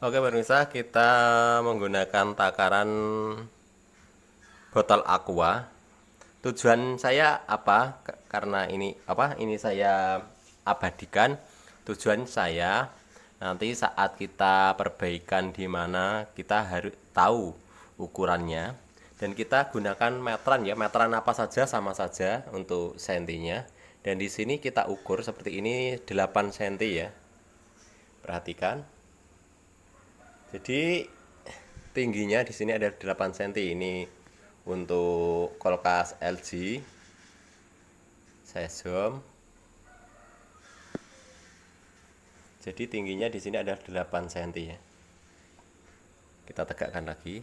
Oke pemirsa, kita menggunakan takaran botol aqua. Tujuan saya apa? Karena ini saya abadikan. Tujuan saya nanti saat kita perbaikan di mana kita harus tahu ukurannya, dan kita gunakan meteran ya. Meteran apa saja sama saja untuk sentinya. Dan di sini kita ukur seperti ini 8 senti ya. Perhatikan. Jadi tingginya di sini ada 8 cm. Ini untuk kulkas LG. Saya zoom. Jadi tingginya di sini ada 8 cm ya. Kita tegakkan lagi.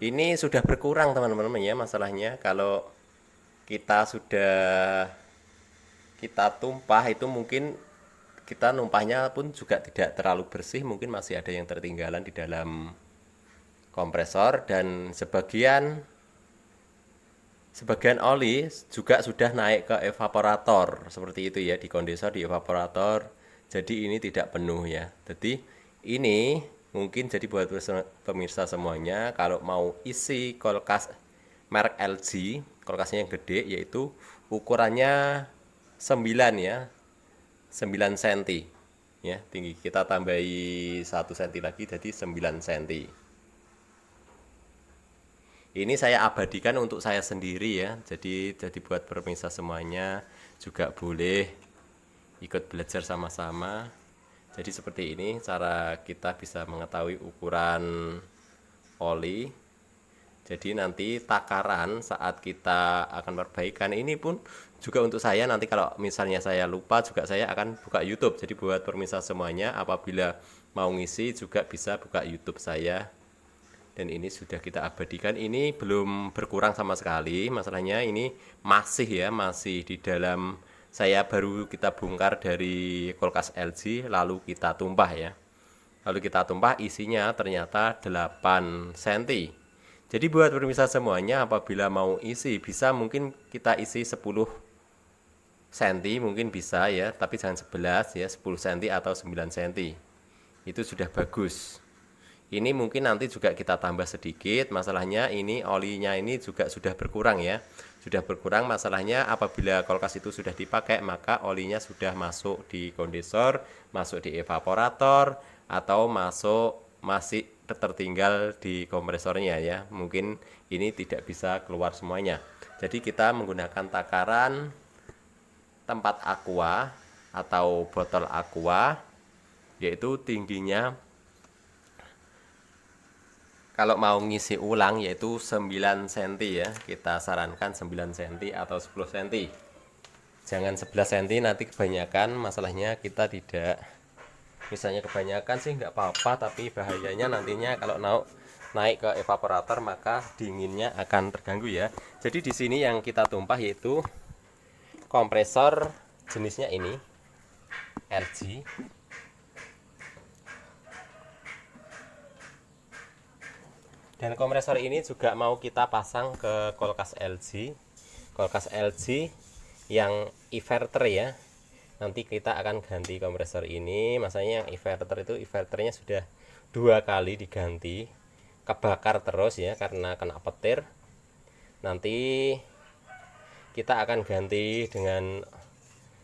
Ini sudah berkurang teman-teman ya masalahnya. Kalau kita tumpah itu mungkin kita numpahnya pun juga tidak terlalu bersih, mungkin masih ada yang tertinggalan di dalam kompresor, dan sebagian oli juga sudah naik ke evaporator seperti itu ya, di kondensor, di evaporator. Jadi ini tidak penuh ya. Jadi ini mungkin jadi buat pemirsa semuanya, kalau mau isi kulkas merek LG, kulkasnya yang gede, yaitu ukurannya 9 ya, 9 cm ya tinggi. Kita tambahi 1 cm lagi jadi 9 cm. Ini saya abadikan untuk saya sendiri ya. Jadi buat pemirsa semuanya juga boleh ikut belajar sama-sama. Jadi seperti ini cara kita bisa mengetahui ukuran oli. Jadi nanti takaran saat kita akan perbaikan ini pun juga untuk saya, nanti kalau misalnya saya lupa juga saya akan buka YouTube. Jadi buat pemirsa semuanya, apabila mau ngisi juga bisa buka YouTube saya. Dan ini sudah kita abadikan. Ini belum berkurang sama sekali. Masalahnya ini masih di dalam. Saya baru kita bongkar dari kulkas LG, lalu kita tumpah ya. Lalu kita tumpah, isinya ternyata 8 cm. Jadi buat pemirsa semuanya, apabila mau isi, bisa mungkin kita isi 10 cm mungkin bisa ya, tapi jangan 11 ya, 10 cm atau 9 cm. Itu sudah bagus. Ini mungkin nanti juga kita tambah sedikit. Masalahnya ini olinya ini juga sudah berkurang ya. Sudah berkurang, masalahnya apabila kulkas itu sudah dipakai, maka olinya sudah masuk di kondensor, masuk di evaporator, atau masih tertinggal di kompresornya ya. Mungkin ini tidak bisa keluar semuanya. Jadi kita menggunakan takaran tempat aqua atau botol aqua, yaitu tingginya kalau mau ngisi ulang yaitu 9 cm ya. Kita sarankan 9 cm atau 10 cm. Jangan 11 cm, nanti kebanyakan, masalahnya kita tidak, misalnya kebanyakan sih nggak apa-apa, tapi bahayanya nantinya kalau naik ke evaporator maka dinginnya akan terganggu ya. Jadi di sini yang kita tumpah yaitu kompresor jenisnya ini LG. Dan kompresor ini juga mau kita pasang ke kulkas LG. Kulkas LG yang inverter ya. Nanti kita akan ganti kompresor ini. Masanya yang inverter itu, inverternya sudah 2 kali diganti. Kebakar terus ya karena kena petir. Nanti kita akan ganti dengan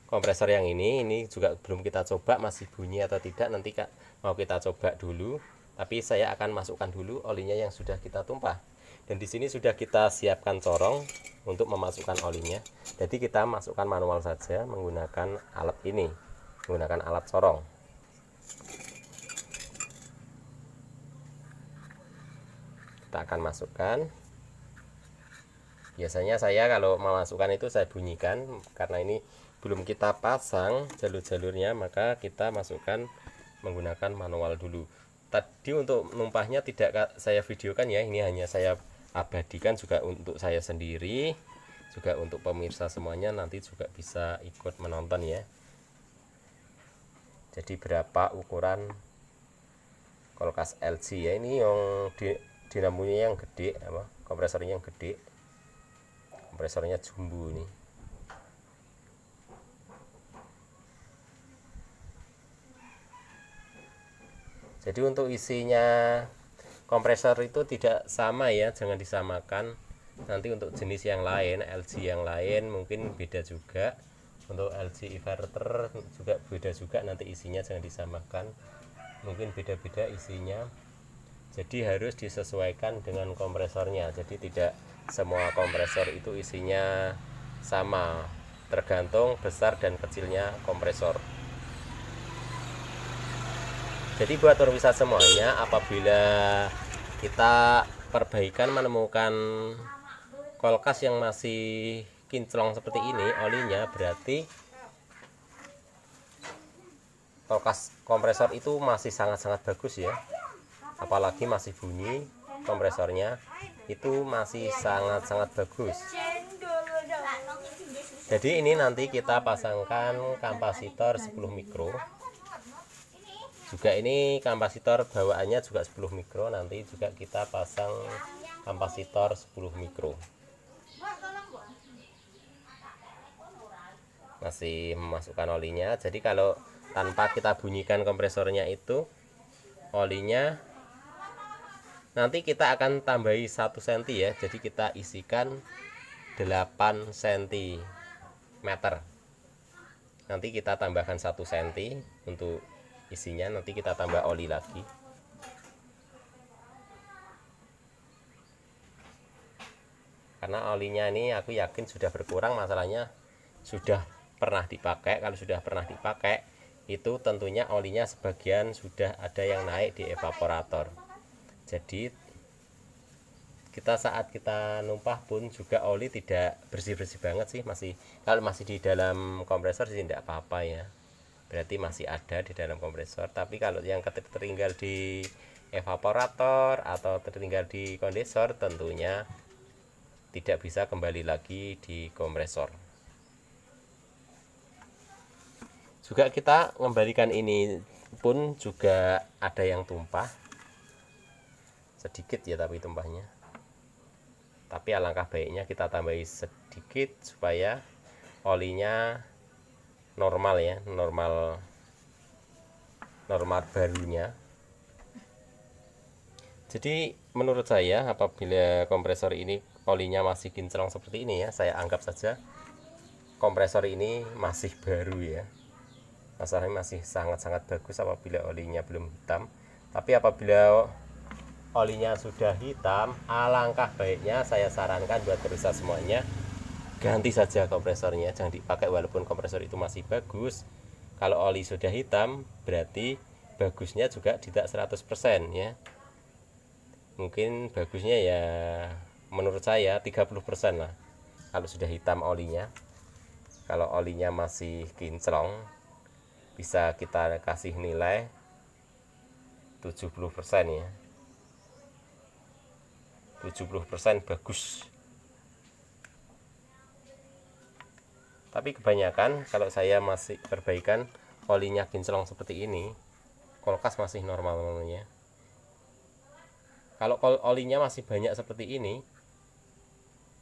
kompresor yang ini juga belum kita coba masih bunyi atau tidak, nanti mau kita coba dulu. Tapi saya akan masukkan dulu olinya yang sudah kita tumpah. Dan di sini sudah kita siapkan corong untuk memasukkan olinya. Jadi kita masukkan manual saja menggunakan alat ini, menggunakan alat corong. Kita akan masukkan. Biasanya saya kalau memasukkan itu saya bunyikan, karena ini belum kita pasang jalur-jalurnya, maka kita masukkan menggunakan manual dulu. Tadi untuk numpahnya tidak saya videokan ya, ini hanya saya abadikan juga untuk saya sendiri, juga untuk pemirsa semuanya nanti juga bisa ikut menonton ya. Jadi berapa ukuran kulkas LG ya, ini yang dinamonya yang gede, kompresornya yang gede, kompresornya jumbo nih. Jadi untuk isinya kompresor itu tidak sama ya, jangan disamakan. Nanti untuk jenis yang lain, LG yang lain mungkin beda juga. Untuk LG inverter juga beda juga, nanti isinya jangan disamakan. Mungkin beda-beda isinya. Jadi harus disesuaikan dengan kompresornya. Jadi tidak semua kompresor itu isinya sama, tergantung besar dan kecilnya kompresor. Jadi buat pemirsa semuanya, apabila kita perbaikan menemukan kulkas yang masih kinclong seperti ini olinya, berarti kulkas kompresor itu masih sangat-sangat bagus ya. Apalagi masih bunyi kompresornya, itu masih sangat-sangat bagus. Jadi ini nanti kita pasangkan kapasitor 10 mikro. Juga ini kapasitor bawaannya juga 10 mikro, nanti juga kita pasang kapasitor 10 mikro. Masih memasukkan olinya. Jadi kalau tanpa kita bunyikan kompresornya itu, olinya nanti kita akan tambahi 1 cm ya. Jadi kita isikan 8 cm. Nanti kita tambahkan 1 cm untuk isinya, nanti kita tambah oli lagi. Karena olinya ini aku yakin sudah berkurang, masalahnya sudah pernah dipakai. Kalau sudah pernah dipakai itu tentunya olinya sebagian sudah ada yang naik di evaporator. Jadi kita saat kita numpah pun juga oli tidak bersih-bersih banget sih, masih kalau masih di dalam kompresor sih tidak apa-apa ya, berarti masih ada di dalam kompresor. Tapi kalau yang tertinggal di evaporator atau tertinggal di kondensor, tentunya tidak bisa kembali lagi di kompresor. Juga kita membalikan ini pun juga ada yang tumpah sedikit ya, tapi tumpahnya. Tapi alangkah baiknya kita tambahi sedikit supaya olinya normal ya, normal barunya. Jadi menurut saya apabila kompresor ini olinya masih kinclong seperti ini ya, saya anggap saja kompresor ini masih baru ya. Masalahnya masih sangat-sangat bagus apabila olinya belum hitam. Tapi apabila olinya sudah hitam, alangkah baiknya saya sarankan buat pemirsa semuanya, ganti saja kompresornya, jangan dipakai walaupun kompresor itu masih bagus. Kalau oli sudah hitam, berarti bagusnya juga tidak 100% ya. Mungkin bagusnya ya menurut saya 30% lah kalau sudah hitam olinya. Kalau olinya masih kinclong, bisa kita kasih nilai 70% ya. 70% bagus. Tapi kebanyakan kalau saya masih perbaikan olinya kinclong seperti ini, kulkas masih normal namanya. Kalau olinya masih banyak seperti ini,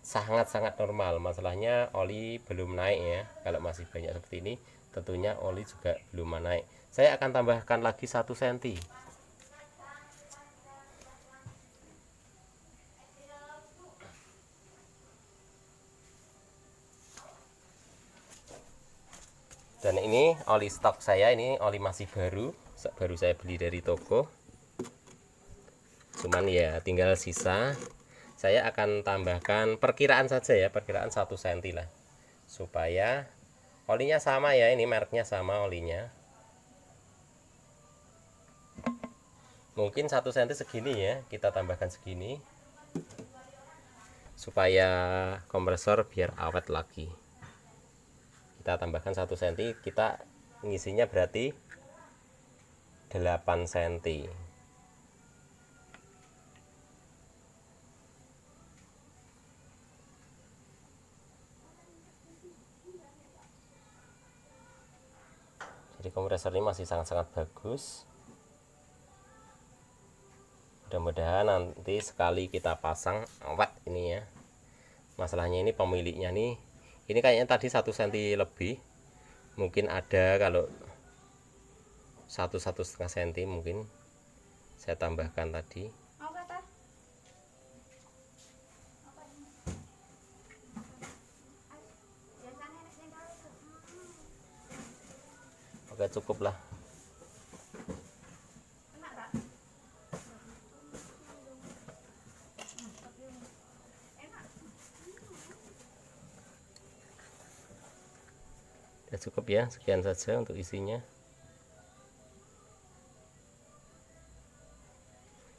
sangat-sangat normal. Masalahnya oli belum naik ya. Kalau masih banyak seperti ini, tentunya oli juga belum naik. Saya akan tambahkan lagi 1 cm. Dan ini oli stok saya, ini oli masih baru saya beli dari toko. Cuman ya tinggal sisa. Saya akan tambahkan perkiraan saja ya, perkiraan 1 cm lah, supaya olinya sama ya, ini mereknya sama olinya. Mungkin 1 cm segini ya, kita tambahkan segini supaya kompresor biar awet lagi. Kita tambahkan 1 cm, kita ngisinya berarti 8 cm. Jadi kompresor ini masih sangat-sangat bagus. Mudah-mudahan nanti sekali kita pasang awet ini ya. Masalahnya ini pemiliknya nih, ini kayaknya tadi 1 cm lebih, mungkin ada kalau 1,5 cm mungkin. saya tambahkan tadi. Oke, cukup lah. Ya, cukup ya, sekian saja untuk isinya.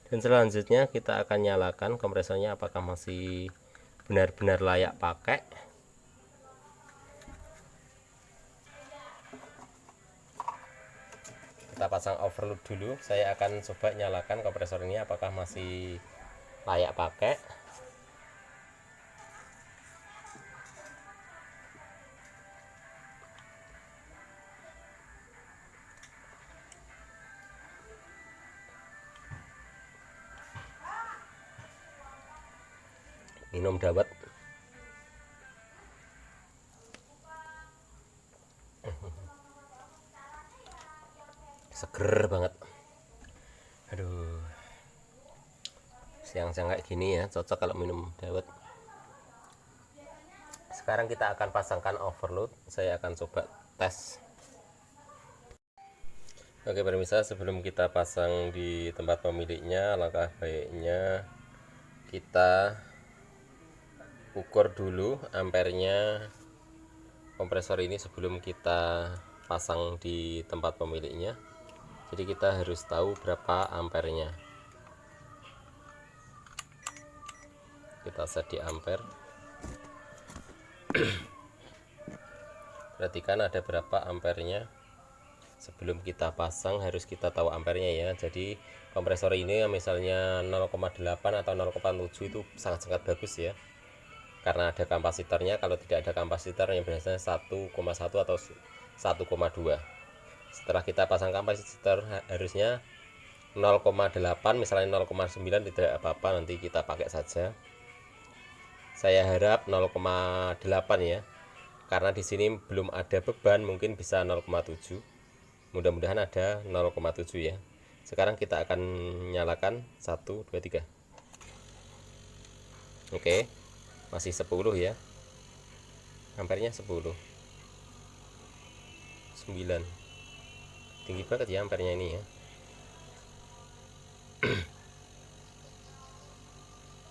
Dan selanjutnya kita akan nyalakan kompresornya apakah masih benar-benar layak pakai. Kita pasang overload dulu. Saya akan coba nyalakan kompresor ini apakah masih layak pakai. Minum dawet. Seger banget. Aduh, siang-siang kayak gini ya cocok kalau minum dawet. Sekarang kita akan pasangkan overload. Saya akan coba tes. Oke pemirsa, sebelum kita pasang di tempat pemiliknya, langkah baiknya kita ukur dulu ampernya kompresor ini sebelum kita pasang di tempat pemiliknya. Jadi kita harus tahu berapa ampernya. Kita set di ampere. Perhatikan ada berapa ampernya. Sebelum kita pasang harus kita tahu ampernya ya. Jadi kompresor ini misalnya 0,8 atau 0,7 itu sangat-sangat bagus ya, karena ada kapasitornya. Kalau tidak ada kapasitornya biasanya 1,1 atau 1,2. Setelah kita pasang kapasitor harusnya 0,8, misalnya 0,9 tidak apa-apa, nanti kita pakai saja. Saya harap 0,8 ya, karena di sini belum ada beban, mungkin bisa 0,7. Mudah-mudahan ada 0,7 ya. Sekarang kita akan nyalakan 1 2 3. Oke, masih 10 ya, ampernya 10, 9. Tinggi banget ya ampernya ini ya.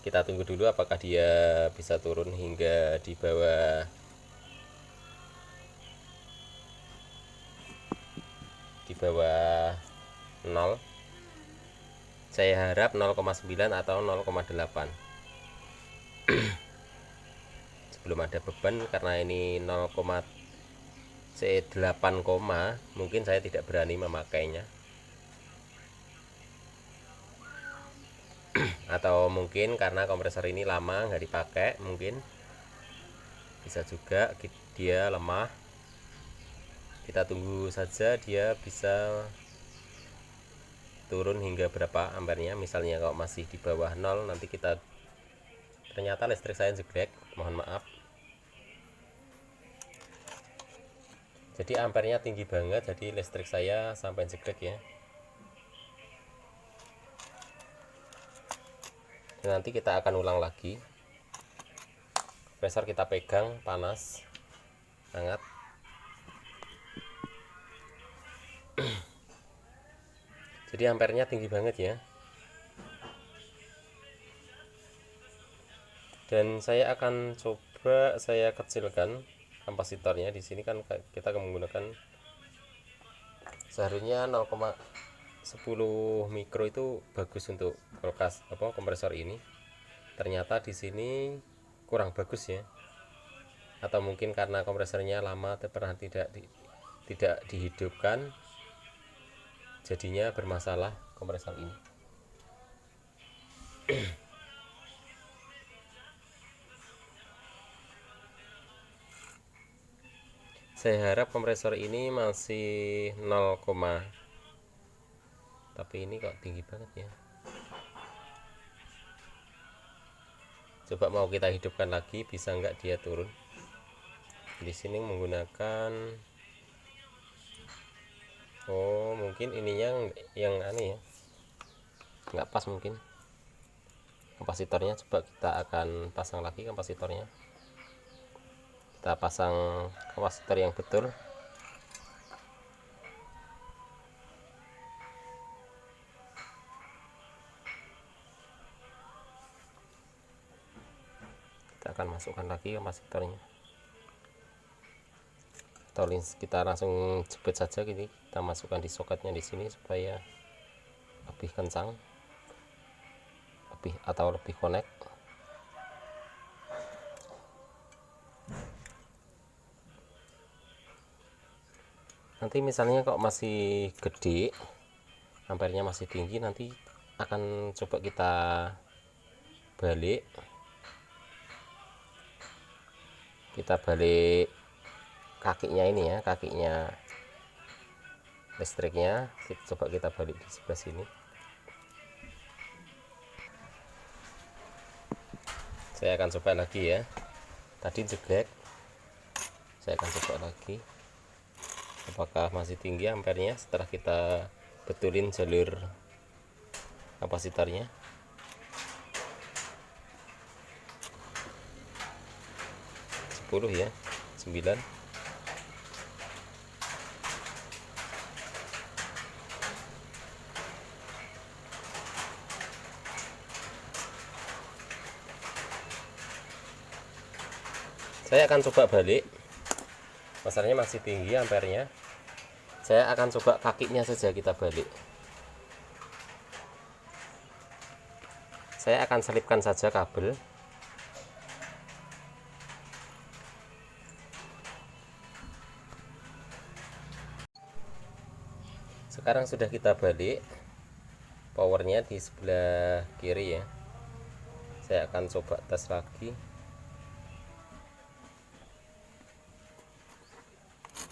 Kita tunggu dulu apakah dia bisa turun hingga di bawah di bawah 0. Saya harap 0,9 atau 0,8. Sebelum ada beban, karena ini 0,8, mungkin saya tidak berani memakainya. Atau mungkin karena kompresor ini lama nggak dipakai, mungkin bisa juga dia lemah. Kita tunggu saja dia bisa turun hingga berapa ampernya. Misalnya kalau masih di bawah 0, nanti kita ternyata listrik saya jeglek, mohon maaf. Jadi ampernya tinggi banget, jadi listrik saya sampai jeglek ya. Dan nanti kita akan ulang lagi. Kompresor kita pegang panas, hangat. Jadi ampernya tinggi banget ya. Dan saya akan coba saya kecilkan kapasitornya. Di sini kan kita menggunakan seharusnya 0,10 mikro, itu bagus untuk kulkas kompresor ini. Ternyata di sini kurang bagus ya. Atau mungkin karena kompresornya lama pernah tidak dihidupkan, jadinya bermasalah kompresor ini. Saya harap kompresor ini masih 0, tapi ini kok tinggi banget ya. Coba mau kita hidupkan lagi, bisa nggak dia turun. Di sini menggunakan mungkin ininya yang aneh ya. nggak pas mungkin kapasitornya. Coba kita akan pasang lagi kapasitornya. Kita pasang kapasitor yang betul. Kita akan masukkan lagi kapasitornya, atau kita langsung jepit saja gini. Kita masukkan di soketnya di sini supaya lebih kencang, lebih connect. Nanti misalnya kok masih gede, ampernya masih tinggi, nanti akan coba kita balik. Kita balik kakinya ini ya, kakinya listriknya. Coba kita balik di sebelah sini. Saya akan coba lagi ya. Tadi jeglek, saya akan coba lagi apakah masih tinggi ampernya setelah kita betulin jalur kapasitornya. Ya, 9. Saya akan coba balik. Masalahnya masih tinggi ampernya. Saya akan coba kakinya saja kita balik. Saya akan selipkan saja kabel. Sekarang sudah kita balik, powernya di sebelah kiri ya. Saya akan coba tes lagi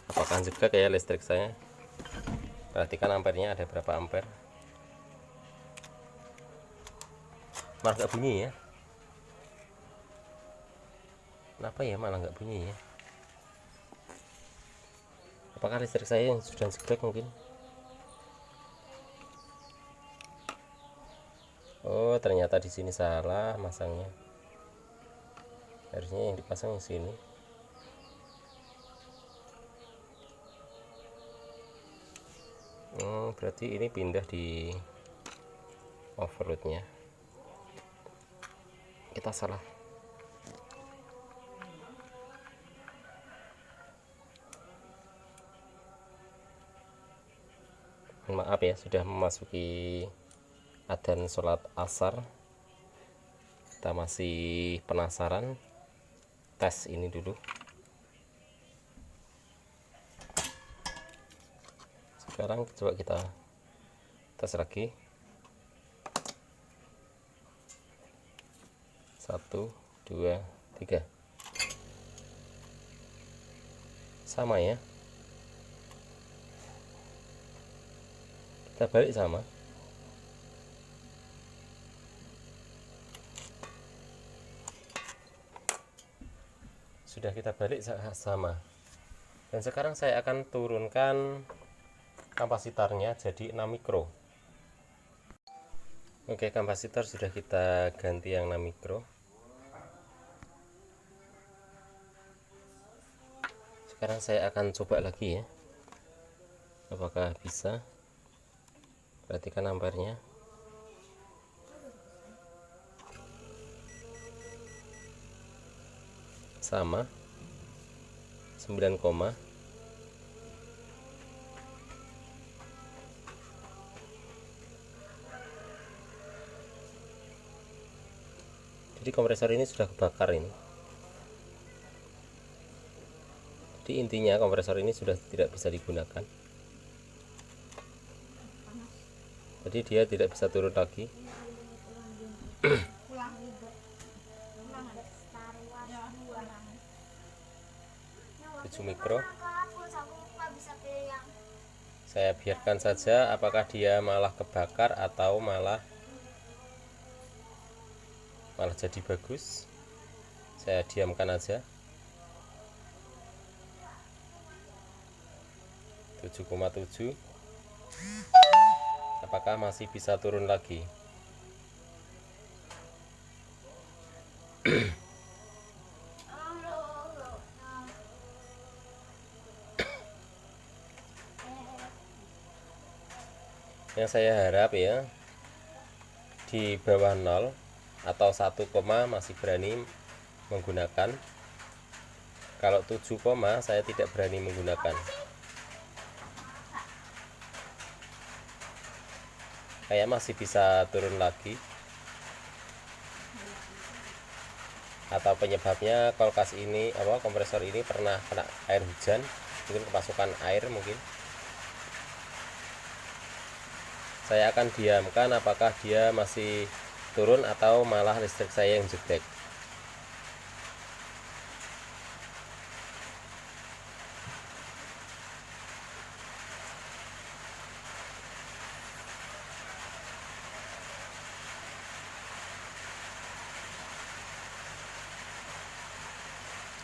apakah juga kayak listrik saya. Perhatikan ampernya ada berapa ampere. Malah nggak bunyi ya. Kenapa ya malah nggak bunyi ya? Apakah listrik saya yang sudah jeglek mungkin? Oh, ternyata di sini salah masangnya. Harusnya yang dipasang di sini. Berarti ini pindah di overloadnya. Kita salah. Maaf ya, sudah memasuki adzan sholat asar. Kita masih penasaran, tes ini dulu. Sekarang coba kita tes lagi. 1, 2, 3. Sama ya. Kita balik sama. Sudah kita balik sama. Dan sekarang saya akan turunkan kapasitornya jadi 6 mikro. Oke, kapasitor sudah kita ganti yang 6 mikro. Sekarang saya akan coba lagi ya, apakah bisa. Perhatikan ampernya. Sama 9, jadi kompresor ini sudah kebakar ini. Jadi intinya kompresor ini sudah tidak bisa digunakan. Jadi dia tidak bisa turun lagi. 7 mikro. Saya biarkan saja apakah dia malah kebakar atau malah jadi bagus. Saya diamkan aja. 7,7. Apakah masih bisa turun lagi? Yang saya harap ya, di bawah 0 atau 1 koma masih berani menggunakan. Kalau 7 koma saya tidak berani menggunakan. Kayak masih bisa turun lagi. Atau penyebabnya kulkas ini, kompresor ini pernah kena air hujan, mungkin kemasukan air mungkin. Saya akan diamkan apakah dia masih turun atau malah listrik saya yang jelek.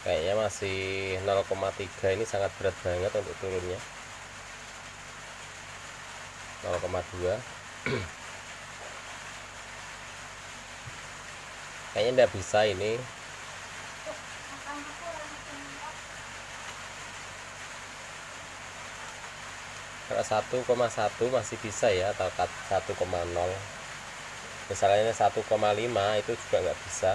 Kayaknya masih 0,3, ini sangat berat banget untuk turunnya. 0,2 kayaknya tidak bisa ini. Kalau 1,1 masih bisa ya, atau 1,0. Misalnya 1,5 itu juga nggak bisa.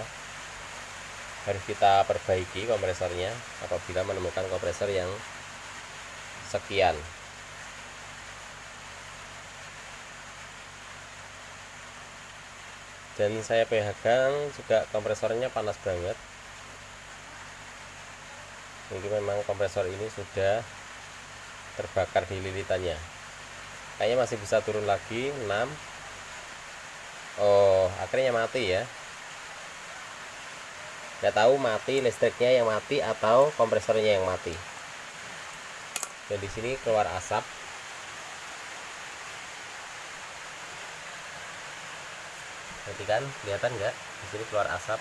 Harus kita perbaiki kompresornya apabila menemukan kompresor yang sekian. Dan saya pegang juga kompresornya panas banget. Mungkin memang kompresor ini sudah terbakar di lilitannya. Kayaknya masih bisa turun lagi 6. Oh, akhirnya mati ya. Nggak tahu mati listriknya yang mati atau kompresornya yang mati. Dan di sini keluar asap. Nanti kan kelihatan nggak? Di sini keluar asap.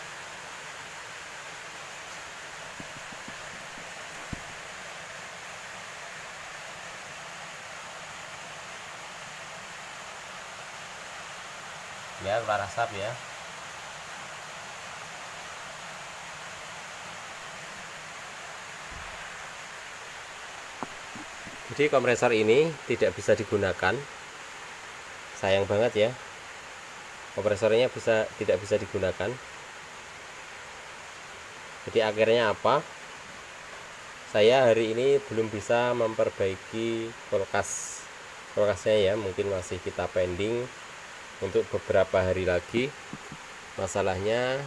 Ya, keluar asap ya. Jadi kompresor ini tidak bisa digunakan. Sayang banget ya. Kompresornya tidak bisa digunakan. Jadi akhirnya apa? Saya hari ini belum bisa memperbaiki kulkasnya ya. Mungkin masih kita pending untuk beberapa hari lagi. Masalahnya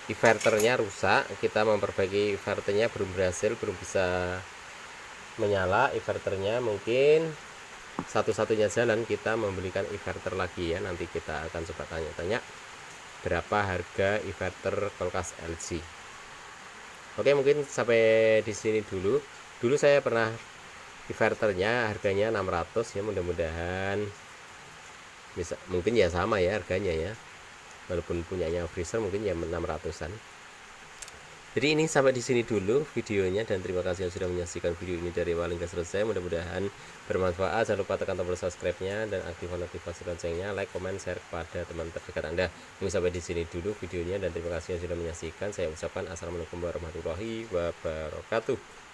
inverternya rusak. Kita memperbaiki inverternya belum berhasil, belum bisa menyala inverternya. Mungkin satu-satunya jalan kita membelikan inverter lagi ya. Nanti kita akan coba tanya-tanya berapa harga inverter kulkas LG. Oke, mungkin sampai di sini dulu. Dulu saya pernah inverternya harganya 600 ya, mudah-mudahan bisa, mungkin ya sama ya harganya ya. Walaupun punyanya freezer mungkin ya 600-an. Jadi ini sampai di sini dulu videonya, dan terima kasih yang sudah menyaksikan video ini dari awal hingga selesai. Mudah-mudahan bermanfaat. Jangan lupa tekan tombol subscribe-nya dan aktifkan notifikasi loncengnya, like, comment, share kepada teman terdekat Anda. Ini sampai di sini dulu videonya, dan terima kasih yang sudah menyaksikan. Saya ucapkan assalamualaikum warahmatullahi wabarakatuh.